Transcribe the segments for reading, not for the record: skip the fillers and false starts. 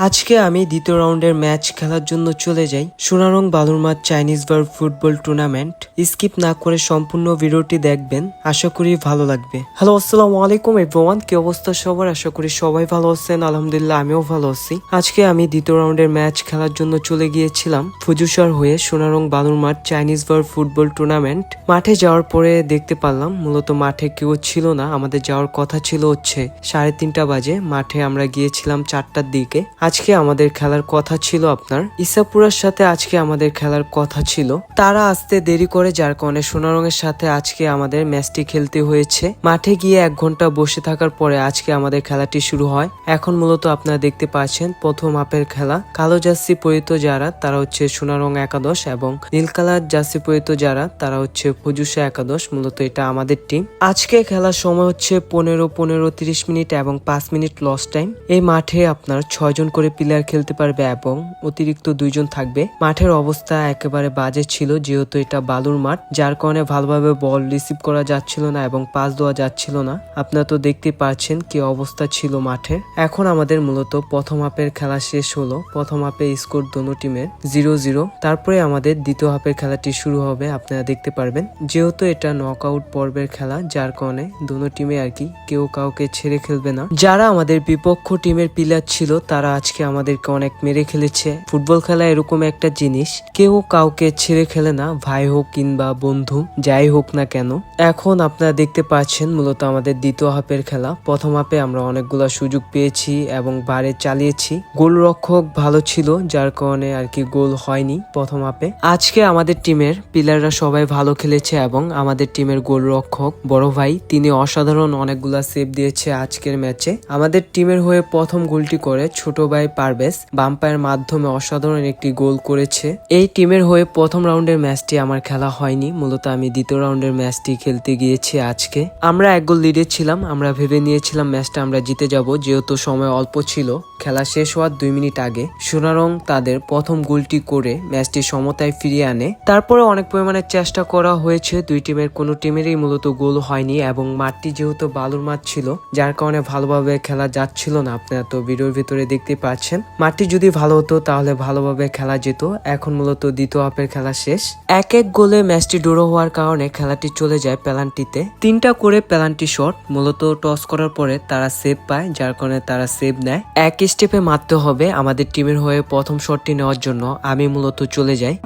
আজকে আমি দ্বিতীয় রাউন্ডের ম্যাচ খেলার জন্য চলে যাই সোনারং বালুরমাঠ চাইনিজ বার ফুটবল টুর্নামেন্ট। স্কিপ না করে সম্পূর্ণ ভিডিওটি দেখবেন, আশা করি ভালো লাগবে। হ্যালো, আসসালামু আলাইকুম এভরিওয়ান, কি অবস্থা সবার? আশা করি সবাই ভালো আছেন। আলহামদুলিল্লাহ, আমিও ভালো আছি। আজকে আমি দ্বিতীয় রাউন্ডের ম্যাচ খেলার জন্য চলে গিয়েছিলাম ফুজুসার হয়ে সোনারং বালুরমাঠ চাইনিজ বার ফুটবল টুর্নামেন্ট। মাঠে যাওয়ার পরে দেখতে পারলাম মূলত মাঠে কেউ ছিল না। আমাদের যাওয়ার কথা ছিল হচ্ছে 3:30 বাজে, মাঠে আমরা গিয়েছিলাম 4টার দিকে। আজকে আমাদের খেলার কথা ছিল আপনার ইসাপুরার সাথে, আজকে আমাদের খেলার কথা ছিল। তারা আসতে দেরি করে, যার কারণে সোনারঙের সাথে আজকে আমাদের ম্যাচটি খেলতে হয়েছে। মাঠে গিয়ে 1 ঘন্টা বসে থাকার পরে আজকে আমাদের খেলাটি শুরু হয়। এখন মূলত আপনারা দেখতে পাচ্ছেন প্রথম হাফের খেলা। কালো জার্সি পরিহিত যারা তারা হচ্ছে সোনারং একাদশ এবং নীল কালার জার্সি পরিহিত যারা তারা হচ্ছে ফুজুসা একাদশ। মূলত এটা আমাদের টিম। আজকে খেলার সময় হচ্ছে 15-30 মিনিট এবং 5 মিনিট লস টাইম। এই মাঠে আপনার 6 জন করে প্লেয়ার খেলতে পারবে এবং অতিরিক্ত 2 জন থাকবে। মাঠের অবস্থা একেবারে বাজে ছিল, যেহেতু এটা বালুর মাঠ, যার কারণে ভালোভাবে বল রিসিভ করা যাচ্ছিল না এবং পাস দেওয়া যাচ্ছিল না। আপনারা তো দেখতে পাচ্ছেন কি অবস্থা ছিল মাঠের। এখন আমাদের মূলত প্রথম হাফের খেলা শেষ হলো। প্রথম হাফে স্কোর দোনো টিমের 0-0। তারপরে আমাদের দ্বিতীয় হাফের খেলাটি শুরু হবে, আপনারা দেখতে পারবেন। যেহেতু এটা নকআউট পর্বের খেলা, যার কারণে দোনো টিমে আর কি কেউ কাউকে ছেড়ে খেলবে না। যারা আমাদের বিপক্ষ টিমের প্লেয়ার ছিল তারা আজকে আমাদেরকে অনেক মেরে খেলেছে। ফুটবল খেলা এরকম একটা জিনিস, কেউ কাউকে ছেড়ে খেলে না, ভাই হোক কিংবা বন্ধু যাই হোক না কেন। এখন আপনারা দেখতে পাচ্ছেন মূলত আমাদের দ্বিতীয় হাফের খেলা। প্রথম হাফে আমরা অনেকগুলা সুযোগ পেয়েছি এবং বারে চালিয়েছি। গোলরক্ষক ভালো ছিল, যার কারণে আর কি গোল হয়নি প্রথম হাফে। আজকে আমাদের টিমের প্লেয়াররা সবাই ভালো খেলেছে এবং আমাদের টিমের গোলরক্ষক বড় ভাই তিনি অসাধারণ অনেকগুলা সেভ দিয়েছে আজকের ম্যাচে। আমাদের টিমের হয়ে প্রথম গোলটি করে ছোট ভাই পারভেজ বাম পায়ের মাধ্যমে অসাধারণ একটি গোল করেছে। এই টিমের হয়ে প্রথম রাউন্ডের ম্যাচটি আমার খেলা হয়নি, মূলত আমি দ্বিতীয় রাউন্ডের ম্যাচটি খেলতে গিয়েছি আজকে। আমরা 1 গোল লিডে ছিলাম। আমরা ভেবে নিয়েছিলাম ম্যাচটা আমরা জিতে যাব, যেহেতু সময় অল্প ছিল। খেলা শেষ হওয়ার 2 মিনিট আগে সোনারং তাদের প্রথম গোলটি করে ম্যাচটি সমতায় ফিরিয়ে আনে। তারপরে অনেক পরিমাণে চেষ্টা করা হয়েছে, দুই টিমের কোনো টিমেরই মূলত গোল হয়নি এবং মাঠটি যেহেতু বালুর মাঠ ছিল, যার কারণে ভালোভাবে খেলা যাচ্ছিল না। আপনারা তো ভিডিওর ভিতরে দেখতে পাচ্ছেন। মাঠটি যদি ভালো হতো তাহলে ভালোভাবে খেলা যেত। এখন মূলত দ্বিতীয় হাফের খেলা শেষ। 1-1 গোলে ম্যাচটি ড্র হওয়ার কারণে খেলাটি চলে যায় পেনাল্টিতে। 3টা করে পেনাল্টি শট মূলত টস করার পরে তারা সেভ পায়, যার কারণে তারা সেভ নেয়। 1 স্টেপে মারতে হবে আমাদের টিমের হয়ে প্রথম শটটি নেওয়ার জন্য। আমি মূলত চলে যাই।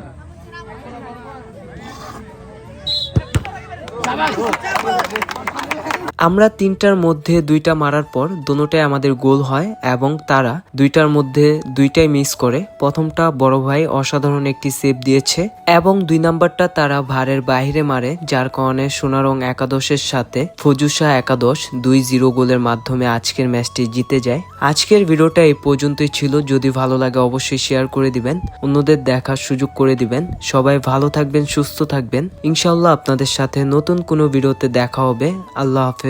আমরা 3টার মধ্যে 2টা মারার পর দোনোটাই আমাদের গোল হয় এবং তারা 2টার মধ্যে 2টাই মিস করে। প্রথমটা বড় ভাই অসাধারণ একটি সেভ দিয়েছে এবং 2 নাম্বারটা তারা ভারের বাইরে মারে, যার কারণে সোনারং একাদশের সাথে ফুজুসা একাদশ 2-0 গোলের মাধ্যমে আজকের ম্যাচটি জিতে যায়। আজকের ভিডিওটা এই পর্যন্তই ছিল। যদি ভালো লাগে অবশ্যই শেয়ার করে দিবেন, অন্যদের দেখার সুযোগ করে দিবেন। সবাই ভালো থাকবেন, সুস্থ থাকবেন। ইনশাআল্লাহ আপনাদের সাথে নতুন কোনো ভিডিওতে দেখা হবে। আল্লাহ হাফেজ।